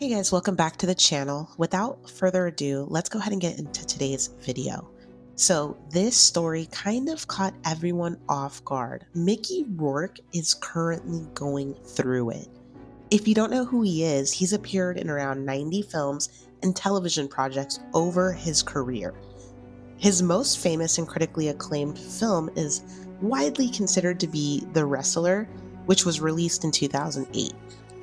Hey guys, welcome back to the channel. Without further ado, let's go ahead and get into today's video. So this story kind of caught everyone off guard. Mickey Rourke is currently going through it. If you don't know who he is, he's appeared in around 90 films and television projects over his career. His most famous and critically acclaimed film is widely considered to be The Wrestler, which was released in 2008.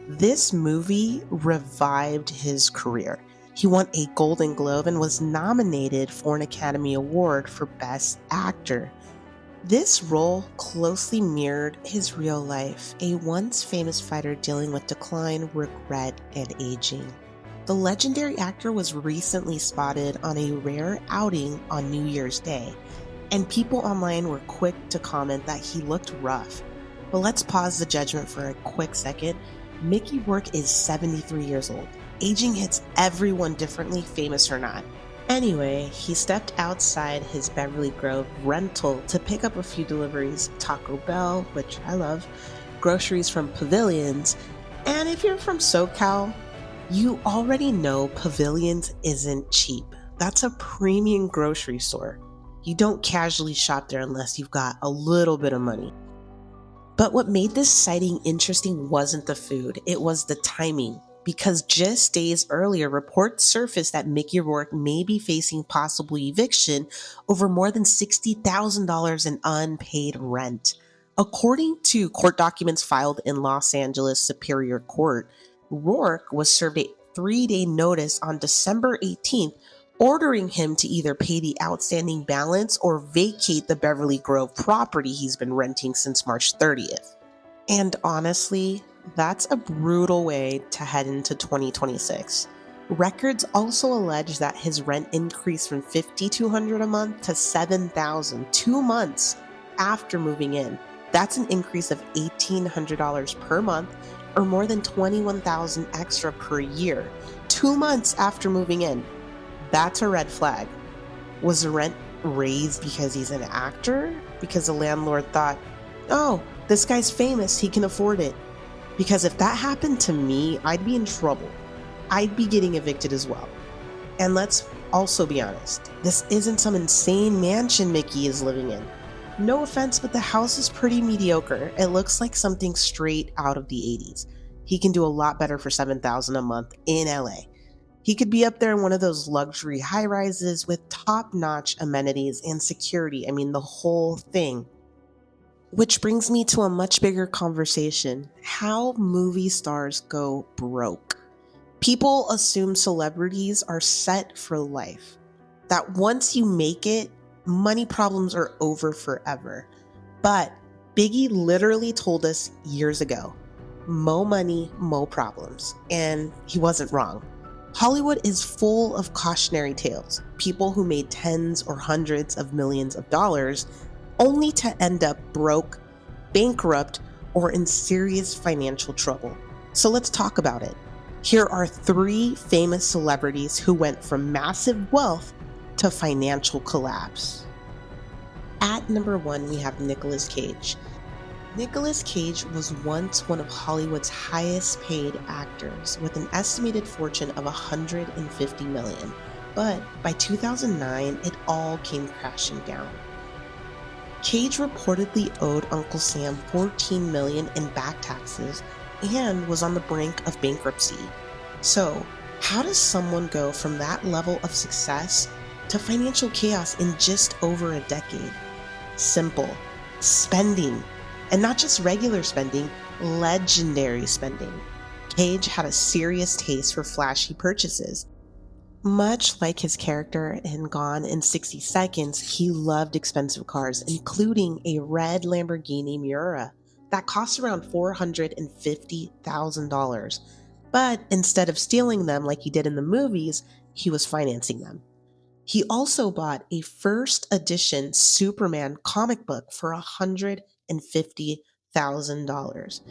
This movie revived his career. He won a Golden Globe and was nominated for an Academy Award for Best Actor. This role closely mirrored his real life, a once famous fighter dealing with decline, regret, and aging. The legendary actor was recently spotted on a rare outing on New Year's Day, and people online were quick to comment that he looked rough. But let's pause the judgment for a quick second. Mickey Rourke is 73 years old. Aging hits everyone differently, famous or not. Anyway, he stepped outside his Beverly Grove rental to pick up a few deliveries, Taco Bell, which I love, groceries from Pavilions, and if you're from SoCal, you already know Pavilions isn't cheap. That's a premium grocery store. You don't casually shop there unless you've got a little bit of money. But what made this sighting interesting wasn't the food, it was the timing. Because just days earlier, reports surfaced that Mickey Rourke may be facing possible eviction over more than $60,000 in unpaid rent. According to court documents filed in Los Angeles Superior Court, Rourke was served a 3-day notice on December 18th, ordering him to either pay the outstanding balance or vacate the Beverly Grove property he's been renting since March 30th. And honestly, that's a brutal way to head into 2026. Records also allege that his rent increased from $5,200 a month to $7,000 2 months after moving in. That's an increase of $1,800 per month, or more than $21,000 extra per year, 2 months after moving in. That's a red flag. Was the rent raised because he's an actor? Because the landlord thought, oh, this guy's famous, he can afford it. Because if that happened to me, I'd be in trouble. I'd be getting evicted as well. And let's also be honest, this isn't some insane mansion Mickey is living in. No offense, but the house is pretty mediocre. It looks like something straight out of the 80s. He can do a lot better for $7,000 a month in LA. He could be up there in one of those luxury high-rises with top-notch amenities and security. I mean, the whole thing. Which brings me to a much bigger conversation: how movie stars go broke. People assume celebrities are set for life, that once you make it, money problems are over forever. But Biggie literally told us years ago, mo money, mo problems. And he wasn't wrong. Hollywood is full of cautionary tales, people who made tens or hundreds of millions of dollars only to end up broke, bankrupt, or in serious financial trouble. So let's talk about it. Here are 3 famous celebrities who went from massive wealth to financial collapse. At number 1, we have Nicolas Cage. Nicolas Cage was once one of Hollywood's highest paid actors with an estimated fortune of $150 million. But by 2009, it all came crashing down. Cage reportedly owed Uncle Sam $14 million in back taxes and was on the brink of bankruptcy. So, how does someone go from that level of success to financial chaos in just over a decade? Simple. Spending. And not just regular spending, legendary spending. Cage had a serious taste for flashy purchases. Much like his character in Gone in 60 Seconds, he loved expensive cars, including a red Lamborghini Miura that cost around $450,000. But instead of stealing them like he did in the movies, he was financing them. He also bought a first edition Superman comic book for $150,000.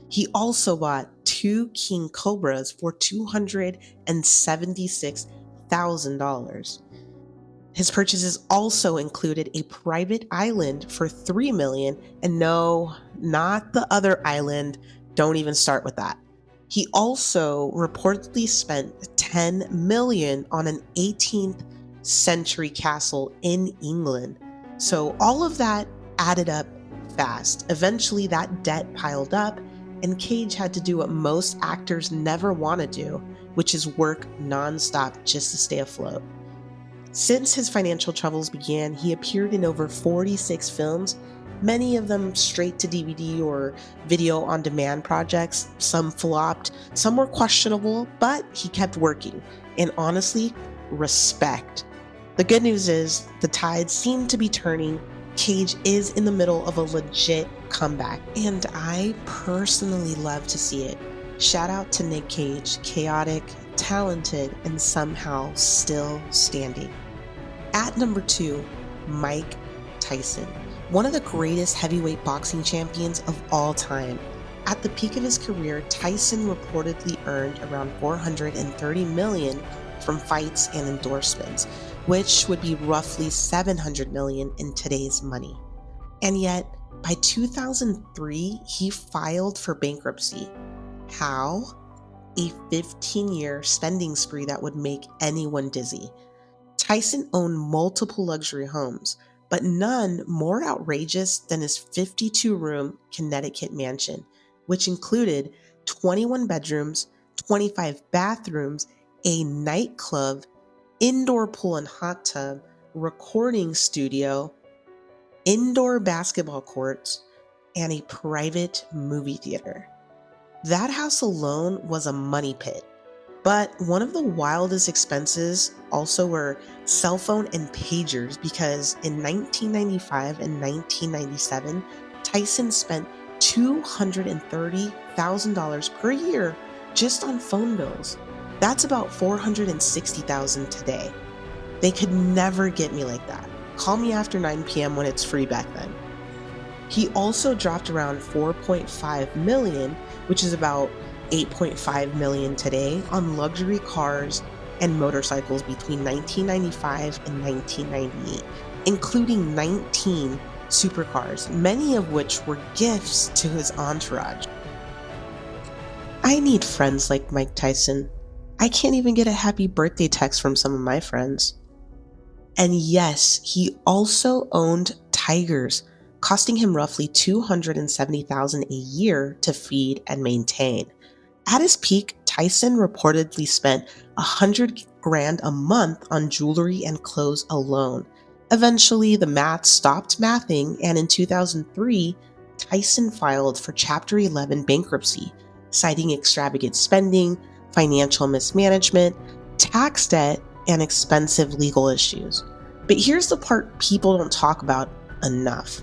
He also bought 2 King Cobras for $276,000. His purchases also included a private island for $3 million, and no, not the other island, don't even start with that. He also reportedly spent 10 million on an 18th century castle in England. So all of that added up fast. Eventually that debt piled up and Cage had to do what most actors never want to do, which is work nonstop just to stay afloat. Since his financial troubles began, he appeared in over 46 films, many of them straight to DVD or video on demand projects. Some flopped, some were questionable, but he kept working. And honestly, respect. The good news is the tides seem to be turning. Cage is in the middle of a legit comeback, and I personally love to see it. Shout out to Nick Cage, chaotic, talented, and somehow still standing. At number 2, Mike Tyson, one of the greatest heavyweight boxing champions of all time. At the peak of his career, Tyson reportedly earned around $430 million from fights and endorsements, which would be roughly $700 million in today's money. And yet, by 2003, he filed for bankruptcy. How? A 15-year spending spree that would make anyone dizzy. Tyson owned multiple luxury homes, but none more outrageous than his 52-room Connecticut mansion, which included 21 bedrooms, 25 bathrooms, a nightclub, indoor pool and hot tub, recording studio, indoor basketball courts, and a private movie theater. That house alone was a money pit. But one of the wildest expenses also were cell phone and pagers, because in 1995 and 1997, Tyson spent $230,000 per year just on phone bills. That's about $460,000 today. They could never get me like that. Call me after 9 p.m. when it's free back then. He also dropped around $4.5 million, which is about $8.5 million today, on luxury cars and motorcycles between 1995 and 1998, including 19 supercars, many of which were gifts to his entourage. I need friends like Mike Tyson. I can't even get a happy birthday text from some of my friends. And yes, he also owned tigers, costing him roughly $270,000 a year to feed and maintain. At his peak, Tyson reportedly spent $100,000 a month on jewelry and clothes alone. Eventually, the math stopped mathing, and in 2003, Tyson filed for Chapter 11 bankruptcy, citing extravagant spending, financial mismanagement, tax debt, and expensive legal issues. But here's the part people don't talk about enough.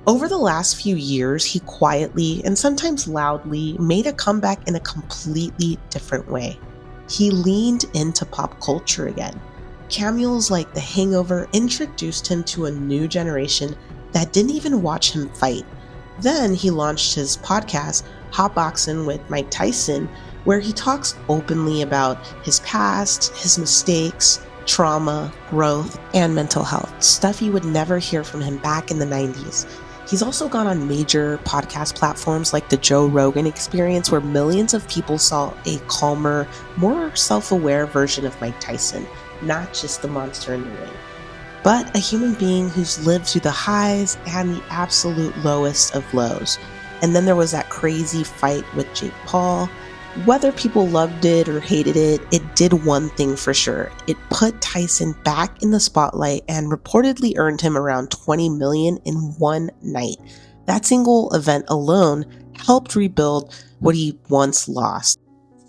Over the last few years, he quietly and sometimes loudly made a comeback in a completely different way. He leaned into pop culture again. Cameos like The Hangover introduced him to a new generation that didn't even watch him fight. Then he launched his podcast, Hotboxing with Mike Tyson, where he talks openly about his past, his mistakes, trauma, growth, and mental health, stuff you would never hear from him back in the 90s. He's also gone on major podcast platforms like the Joe Rogan Experience, where millions of people saw a calmer, more self-aware version of Mike Tyson, not just the monster in the ring, but a human being who's lived through the highs and the absolute lowest of lows. And then there was that crazy fight with Jake Paul. Whether people loved it or hated it, it did one thing for sure. It put Tyson back in the spotlight and reportedly earned him around $20 million in one night. That single event alone helped rebuild what he once lost.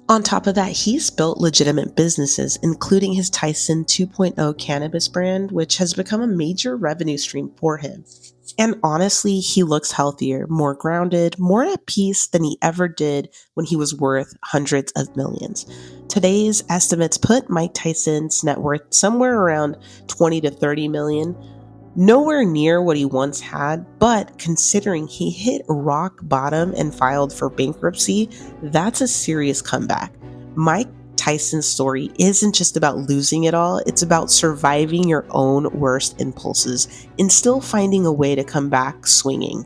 On top of that, he's built legitimate businesses, including his Tyson 2.0 cannabis brand, which has become a major revenue stream for him. And honestly, he looks healthier, more grounded, more at peace than he ever did when he was worth hundreds of millions. Today's estimates put Mike Tyson's net worth somewhere around 20 to 30 million. Nowhere near what he once had, but considering he hit rock bottom and filed for bankruptcy, that's a serious comeback. Mike Tyson's story isn't just about losing it all, it's about surviving your own worst impulses and still finding a way to come back swinging.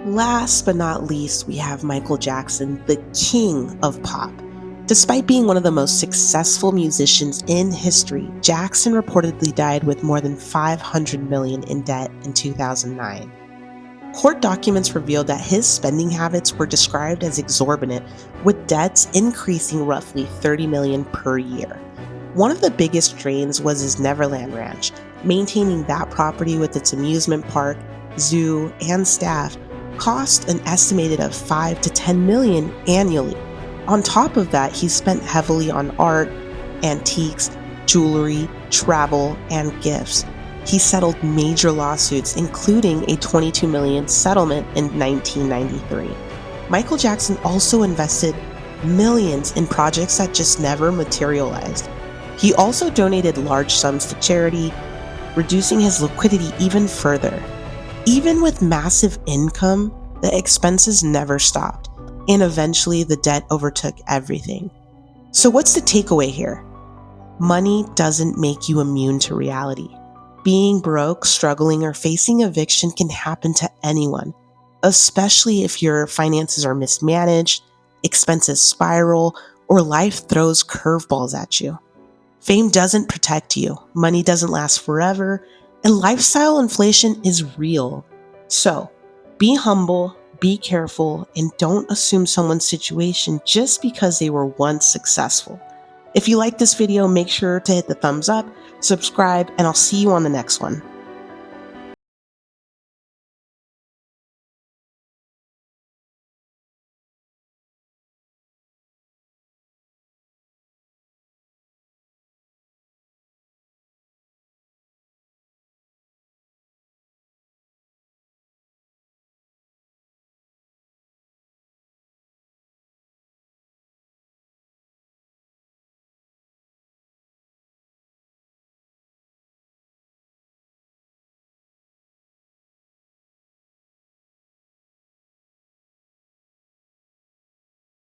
Last but not least, we have Michael Jackson, the king of pop. Despite being one of the most successful musicians in history, Jackson reportedly died with more than $500 million in debt in 2009. Court documents revealed that his spending habits were described as exorbitant, with debts increasing roughly $30 million per year. One of the biggest drains was his Neverland Ranch. Maintaining that property with its amusement park, zoo, and staff cost an estimated of 5 to 10 million annually. On top of that, he spent heavily on art, antiques, jewelry, travel, and gifts. He settled major lawsuits, including a $22 million settlement in 1993. Michael Jackson also invested millions in projects that just never materialized. He also donated large sums to charity, reducing his liquidity even further. Even with massive income, the expenses never stopped, and eventually the debt overtook everything. So what's the takeaway here? Money doesn't make you immune to reality. Being broke, struggling, or facing eviction can happen to anyone, especially if your finances are mismanaged, expenses spiral, or life throws curveballs at you. Fame doesn't protect you, money doesn't last forever, and lifestyle inflation is real. So, be humble, be careful, and don't assume someone's situation just because they were once successful. If you like this video, make sure to hit the thumbs up, subscribe, and I'll see you on the next one.